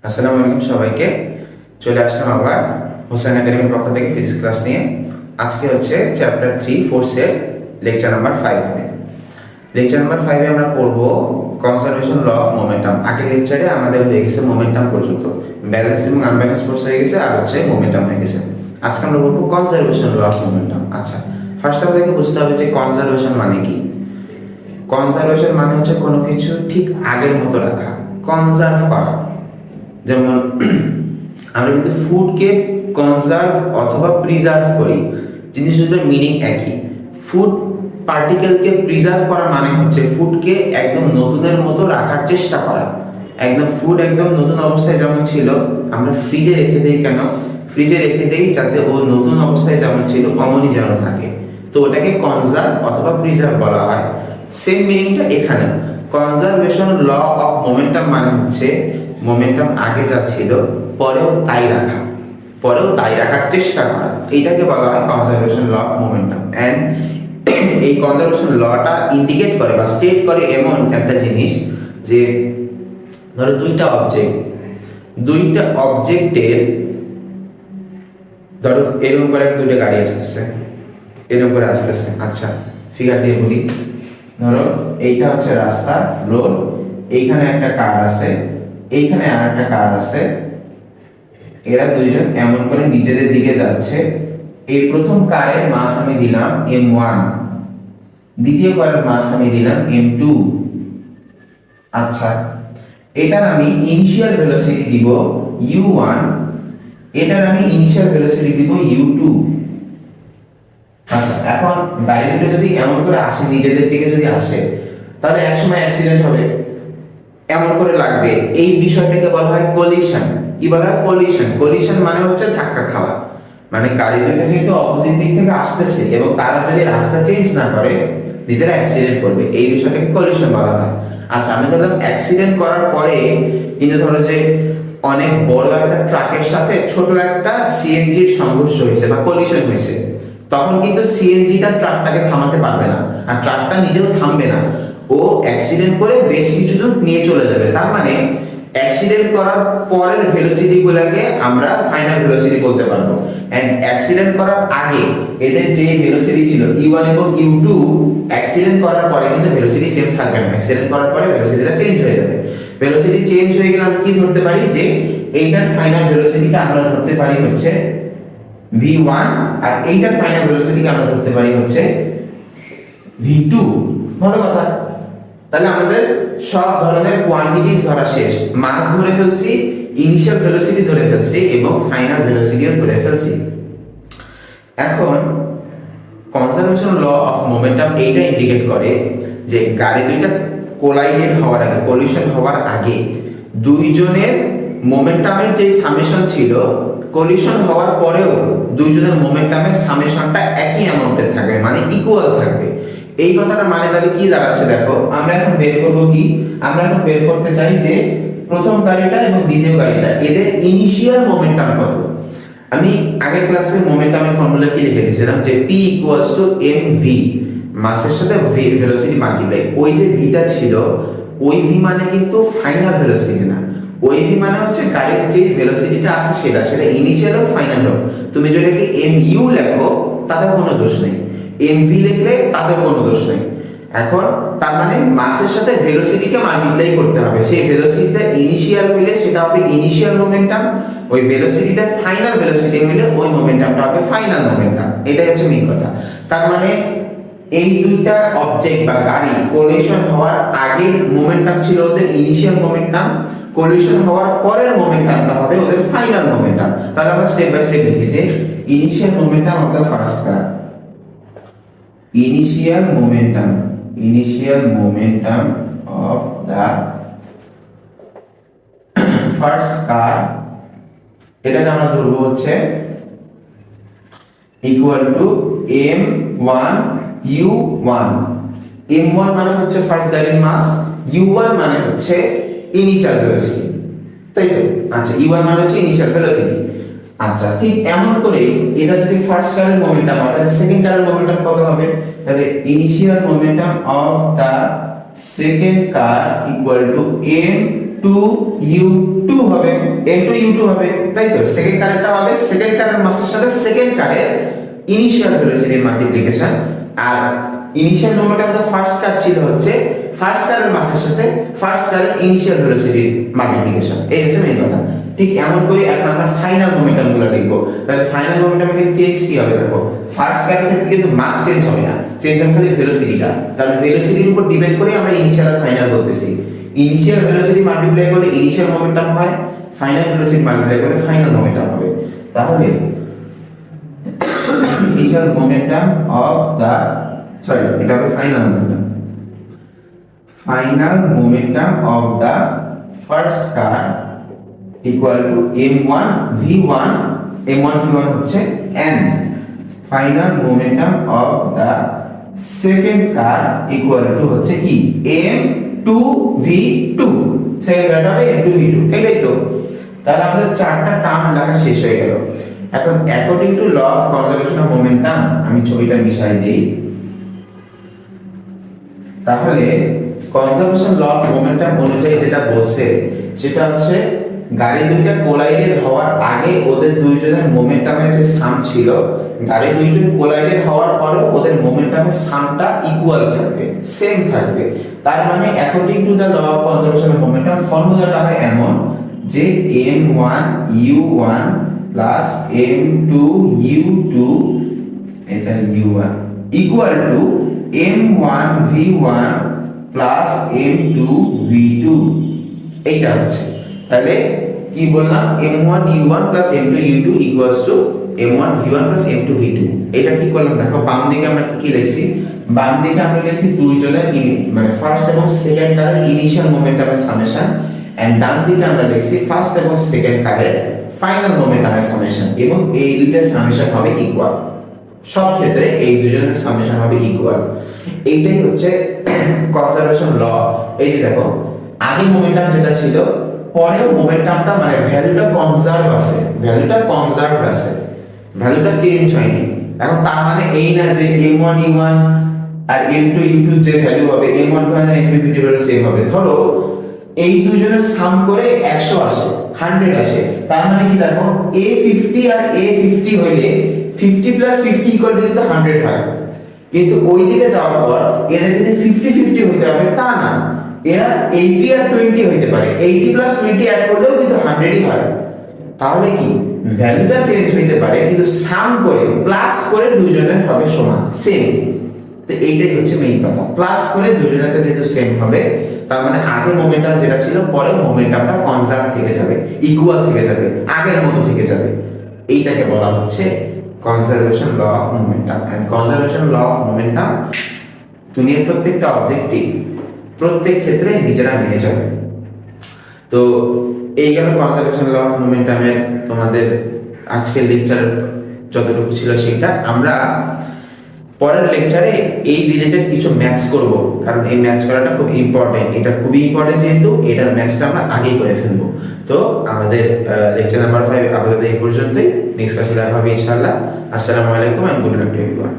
আসসালামু আলাইকুম সবাইকে। চলে আসলাম আবার হোসেন একাডেমির পক্ষ থেকে ফিজিক্স ক্লাস নিয়ে। আজকে হচ্ছে চ্যাপ্টার 3 ফোর্সের লেকচার নাম্বার 5 হবে। লেকচার নাম্বার 5 এ আমরা পড়ব কনজারভেশন ল অফ মোমেন্টাম। আগের লেকচারে আমাদের হয়ে গেছে মোমেন্টাম পর্যন্ত, ব্যালেন্স এবং আনব্যালেন্স ফোর্স হয়ে গেছে, আর হচ্ছে মোমেন্টাম হয়ে গেছে। আজকে আমরা পড়ব কনজারভেশন ল অফ মোমেন্টাম। আচ্ছা, ফার্স্ট আমাদেরকে বুঝতে হবে যে কনজারভেশন মানে কি। কনজারভেশন মানে হচ্ছে কোনো কিছু ঠিক আগের মতো রাখা, কনজার্ভ করা। যেমন আমরা কিন্তু ফুডকে কনজার্ভ অথবা প্রিজার্ভ করি, জিনিসটার মিনিং একই। ফুড পার্টিকেলকে প্রিজার্ভ করা মানে হচ্ছে ফুডকে একদম নতুনের মতো রাখার চেষ্টা করা। একদম ফুড একদম নতুন অবস্থায় যেমন ছিল আমরা ফ্রিজে রেখে দিই, কেন? ফ্রিজে রেখে দিই যাতে ও নতুন অবস্থায় যেমন ছিল অমনই যেন থাকে। তো ওটাকে কনজার্ভ অথবা প্রিজার্ভ বলা হয়। সেম মিনিংটা এখানে। কনজারভেশন ল অফ মোমেন্টাম মানে হচ্ছে মোমেন্টাম আগে যা ছিল পরেও তাই রাখা, পরেও তাই রাখার চেষ্টা করা। এইটাকে বলা হয় conservation law of momentum. And এই কনজারভেশন লটা ইন্ডিকেট করে বা স্টেট করে এমন একটা জিনিস যে ধরো দুইটা অবজেক্টের ধরো এরকম করে দুইটা গাড়ি আসতেছে, এরকম করে আসতেছে। আচ্ছা, ফিগার দিয়ে বলি। ধরো এইটা হচ্ছে রাস্তা, রোড, এইখানে একটা কার আছে, এইখানে আর একটা কার আছে। এরা দুইজন এমন করে নিজেদের দিকে যাচ্ছে। এই প্রথম কারের মাস আমি দিলাম m1, দ্বিতীয় কারের মাস আমি দিলাম m2। আচ্ছা, এটার আমি ইনিশিয়াল ভেলোসিটি দিব u1, এটার আমি ইনিশিয়াল ভেলোসিটি দিব u2। আচ্ছা, এখন গাড়ি দুটো যদি এমন করে আসে, নিজেদের দিকে যদি আসে, তাহলে একসময় অ্যাক্সিডেন্ট হবে, এমন করে লাগবে। এই বিষয়টাকে বলা হয় কলিশন। কি বলা হয়? কলিশন। কলিশন মানে হচ্ছে ধাক্কা খাওয়া। মানে গাড়ি দুটো যেহেতু অপোজিট দিক থেকে আসতেছে এবং তারা যদি রাস্তা চেঞ্জ না করে নিজেরা অ্যাক্সিডেন্ট করবে, এই বিষয়টাকে কলিশন বলা হয়। আচ্ছা, আমি ধরলাম অ্যাক্সিডেন্ট করার পরে কিন্তু ধরো যে অনেক বড় একটা ট্রাকের সাথে ছোট একটা সিএনজির সংঘর্ষ হয়েছে বা কলিশন হয়েছে, তখন কিন্তু সিএনজিটা ট্রাকটাকে থামাতে পারবে না, আর ট্রাকটা নিজেও থামবে না। ও অ্যাক্সিডেন্ট করে বেশ কিছু দূর নিয়ে চলে যাবে। তার মানে অ্যাক্সিডেন্ট করার পরের ভেলোসিটি গুলাকে আমরা ফাইনাল ভেলোসিটি বলতে পারবো। এন্ড অ্যাক্সিডেন্ট করার আগে এদের যে ভেলোসিটি ছিল u1 এবং u2, অ্যাক্সিডেন্ট করার পরে কিন্তু ভেলোসিটি সেম থাকবে না। অ্যাক্সিডেন্ট করার পরে ভেলোসিটিটা চেঞ্জ হয়ে যাবে। ভেলোসিটি চেঞ্জ হয়ে গেলে আমরা কি ধরতে পারি? যে এইটার ফাইনাল ভেলোসিটিকে আমরা ধরতে পারি হচ্ছে v1, আর এইটার ফাইনাল ভেলোসিটিকে আমরা ধরতে পারি হচ্ছে v2। ভালো কথা। তাহলে আমাদের সব ধরনের কোয়ান্টিটিস ধরা শেষ। মাস ধরে ফেলছি, ইনিশিয়াল ভেলোসিটি ধরে ফেলছি এবং ফাইনাল ভেলোসিটিও ধরে ফেলছি। এখন কনজারভেশন ল অফ মোমেন্টাম এইটা ইন্ডিকেট করে যে গাড়ি দুইটা কোলাইডেড হওয়ার আগে, কলিশন হওয়ার আগে দুইজনের মোমেন্টামের যে সামেশন ছিল, কলিশন হওয়ার পরেও দুইজনের মোমেন্টামের সামেশনটা একই অ্যামাউন্টের থাকবে, মানে ইকুয়াল থাকবে। এই কথাটা মানে তাহলে কি দাঁড়াচ্ছে দেখো। আমরা এখন বের করব কি? আমরা এখন বের করতে চাই যে প্রথম গাড়িটা এবং দ্বিতীয় গাড়িটা এদের ইনিশিয়াল মোমেন্টাম কত। আমি আগের ক্লাসে মোমেন্টামের ফর্মুলা কি লিখে দিয়েছিলাম যে p mv, মাসের সাথে ভেলোসিটি মাল্টিপ্লাই। ওই যে ভিটা ছিল, ওই ভি মানে কিন্তু ফাইনাল ভেলোসিটি না। ওই ভি মানে হচ্ছে গাড়ির যে ভেলোসিটিটা আছে সেটা ইনিশিয়াল হোক ফাইনাল হোক। তুমি যদি mu লেখো তাতে কোনো দোষ নেই, mv লিখলে তাতে কোনো দোষ নেই। এখন তার মানে মাসের সাথে ভেলোসিটিকে মাল্টিপ্লাই করতে হবে। সেই ভেলোসিটিটা ইনিশিয়াল হইলে সেটা হবে ইনিশিয়াল মোমেন্টাম, ওই ভেলোসিটিটা ফাইনাল ভেলোসিটি হইলে ওই মোমেন্টামটা হবে ফাইনাল মোমেন্টাম। এটাই হচ্ছে মেইন কথা। তার মানে এই দুইটা অবজেক্ট বা গাড়ি কোলিশন হওয়ার আগের মোমেন্টাম ছিল ওদের ইনিশিয়াল মোমেন্টাম, কোলিশন হওয়ার পরের মোমেন্টামটা হবে ওদের ফাইনাল মোমেন্টাম। তাহলে আমরা স্টেপ বাই স্টেপ লিখি যে initial momentum of the first car, initial momentum of the first car, এটাকে আমরা ধরবো হচ্ছে equal to m1 u1। m1 মানে হচ্ছে ফার্স্ট গাড়ির মাস, u1 মানে হচ্ছে ইনিশিয়াল ভেলোসিটি, তাই তো? আচ্ছা, u1 মানে হচ্ছে ইনিশিয়াল ভেলোসিটি। আচ্ছা, ঠিক এমন করে এটা যদি ফার্স্ট কারের মোমেন্টাম হয় তাহলে সেকেন্ড কারের মোমেন্টাম কত হবে? তাহলে initial momentum of the second car equal to m2u2 হবে, m2u2 হবে, তাই তো? সেকেন্ড কারেন্টটা হবে সেকেন্ড কারেন্ট মাসের সাথে সেকেন্ড কারেন্ট ইনিশিয়াল ভেলোসিটির মাল্টিপ্লিকেশন। আর initial momentum the first car ছিল হচ্ছে ফার্স্ট কারেন্ট মাসের সাথে ফার্স্ট কারেন্ট ইনিশিয়াল ভেলোসিটির মাল্টিপ্লিকেশন। এই হচ্ছে মেইন কথা। ঠিক এমন করে এখন আমরা ফাইনাল মোমেন্টাম গুলো লিখব। তাহলে ফাইনাল মোমেন্টামের ক্ষেত্রে চেঞ্জ কি হবে দেখো, ফার্স্ট কারেন্টের ক্ষেত্রে কিন্তু মাস চেঞ্জ হবে না, চেঞ্জ হবে খালি ভেলোসিটিটা। কারণ ভেলোসিটির উপর ডিপেন্ড করে আমরা ইনিশিয়াল আর ফাইনাল বলতেছি। ইনিশিয়াল ভেলোসিটি মাল্টিপ্লাই করলে ইনিশিয়াল মোমেন্টাম হয়, ফাইনাল ভেলোসিটি মাল্টিপ্লাই করলে ফাইনাল মোমেন্টাম হবে। তাহলে initial momentum of the এটা হবে final momentum, final momentum of the first car equal to m1 v1, m1 v1 হচ্ছে n, final momentum of the second car equal to হচ্ছে কি m2 v2, second কারটা হবে m2 v2। এটাই তো। তাহলে আমাদের চারটা টার্ম লেখা শেষ হয়ে গেল। এখন according to law of conservation of momentum আমি ছবিটা মিশাই দেই। তাহলে কনজারভেশন ল অফ মোমেন্টাম অনুযায়ী যেটা বলছে সেটা হচ্ছে গাড়ি দুইটা কোলাইডেড হওয়ার আগে ওদের দুইজনের মোমেন্টামের যে সাম ছিল, গাড়ি দুইজন কোলাইডেড হওয়ার পরে ওদের মোমেন্টামের সামটা ইকুয়াল থাকবে, সেম থাকবে। তার মানে according to the law of conservation of momentum ফর্মুলাটা হয় এমন যে m1u1 প্লাস m2u2 এটা u1 equal to m1v1 plus m2v2। এইটা হচ্ছে, তাহলে কি বললাম, m1u1 plus m2u2 equals to m1v1 plus m2v2। এটা কি করলাম দেখো, বাম দিকে আমরা কি লিখছি, বাম দিকে আমরা লিখছি দুইজনের মানে ফার্স্ট এবং সেকেন্ড কারের ইনিশিয়াল মোমেন্টামের সামেশন, এন্ড ডান দিকে আমরা লিখছি ফার্স্ট এবং সেকেন্ড কারের ফাইনাল মোমেন্টামের সামেশন, এবং এই দুইটার সামেশন হবে ইকুয়াল। সব ক্ষেত্রে এই দুজনের সামেশন হবে ইকুয়াল। এইটাই হচ্ছে কনজারভেশন ল। এই যে দেখো, আগে মোমেন্টাম যেটা ছিল পরেও মোমেন্টামটা মানে ভ্যালুটা কনজার্ভ আছে, ভ্যালুটা কনজার্ভড আছে, ভ্যালুটা চেঞ্জ হয়নি। এখন তার মানে এই না যে m1u1 আর m2u2 যে ভ্যালু হবে m1 আর m2v2 ভ্যালু সেম হবে। ধরো এই দুজনের সাম করে 100 আসে, 100 আসে, তার মানে কি দেখো a50 আর a50 হইলে 50 প্লাস 50 ইকুয়াল টু 100 হয়। কিন্তু ওই দিকে যাওয়ার পর এদেরকে যে 50-50 হইতে হবে তা না, এরা 80 আর 20 হইতে পারে, 80 প্লাস 20 অ্যাড করলেও কিন্তু 100ই হয়। তাহলে কি ভ্যালুটা চেঞ্জ হইতে পারে কিন্তু সাম করে প্লাস করে দুজনের হবে সমান, সেম। তো এইটাই হচ্ছে মেইন কথা, প্লাস করে দুজনেরটা যেহেতু সেম হবে তার মানে আগের মোমেন্টাম যেটা ছিল পরের মোমেন্টামটা কনজার্ভ থেকে যাবে, ইকুয়াল থেকে যাবে, আগের মতো থেকে যাবে। এইটাকে বলা হচ্ছে conservation law of momentum. And conservation law of momentum দুনিয়ার প্রত্যেকটা অবজেক্টই প্রত্যেক ক্ষেত্রে নিজেরা মেনে যাবে। তো এই গেল কনজারভেশন ল অফ মোমেন্টামের তোমাদের আজকের লেকচার যতটুকু ছিল সেটা। আমরা পরের লেকচারে এই রিলেটেড কিছু ম্যাথস করব, কারণ এই ম্যাথস করাটা খুব ইম্পর্টেন্ট, এটা খুবই ইম্পর্টেন্ট যেহেতু এটার ম্যাথসটা আমরা আগেই করে ফেলবো। তো আমাদের লেকচার নাম্বার 5 আপাতত এই পর্যন্তই। নেক্সট ক্লাসে দেখা হবে ইনশাআল্লাহ। আসসালামু আলাইকুম and good luck to everyone.